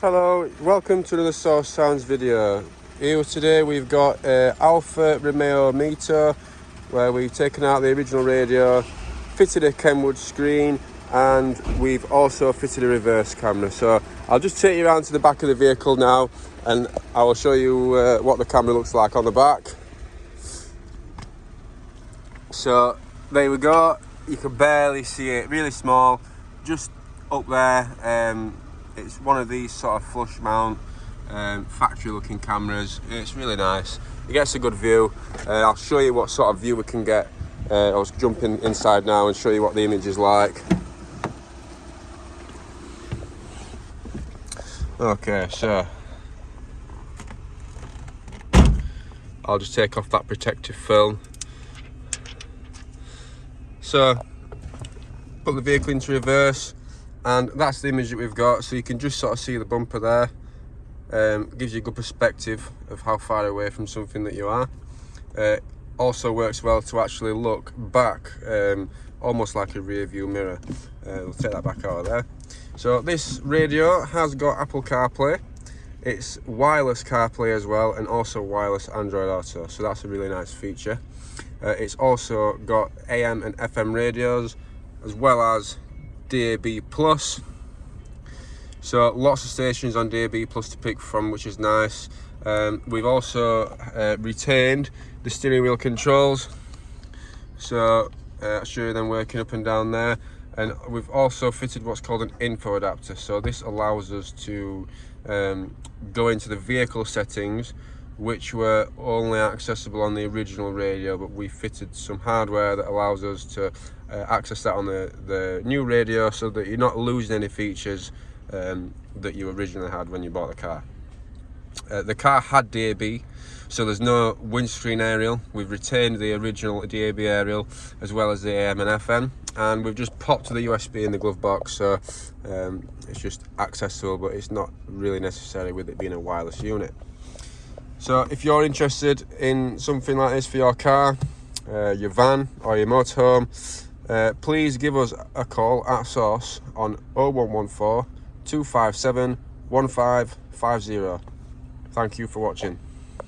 Hello, welcome to another Source Sounds video. Here today we've got Alfa MiTo, where we've taken out the original radio, fitted a KENWOOD screen, and we've also fitted a reverse camera. So I'll just take you around to the back of the vehicle now, and I will show you what the camera looks like on the back. So there we go, you can barely see it, really small, just up there. It's one of these sort of flush mount factory looking cameras. It's really nice, it gets a good view. I'll show you what sort of view we can get. I'll jump inside now and show you what the image is like. Okay, so I'll just take off that protective film. So put the vehicle into reverse, and that's the image that we've got. So you can just sort of see the bumper there. Gives you a good perspective of how far away from something that you are. Also works well to actually look back, almost like a rear view mirror. We'll take that back out of there. So this radio has got Apple CarPlay. It's wireless CarPlay as well, and also wireless Android Auto. So that's a really nice feature. It's also got AM and FM radios, as well as DAB+. So lots of stations on DAB+ to pick from, which is nice. We've also retained the steering wheel controls, so I'll show you them working up and down there. And we've also fitted what's called an info adapter. So this allows us to go into the vehicle settings, which were only accessible on the original radio, but we fitted some hardware that allows us to access that on the new radio, so that you're not losing any features that you originally had when you bought the car. The car had DAB, so there's no windscreen aerial. We've retained the original DAB aerial, as well as the AM and FM, and we've just popped the USB in the glove box, so it's just accessible, but it's not really necessary with it being a wireless unit. So if you're interested in something like this for your car, your van or your motorhome, please give us a call at Source on 0114 257 1550. Thank you for watching.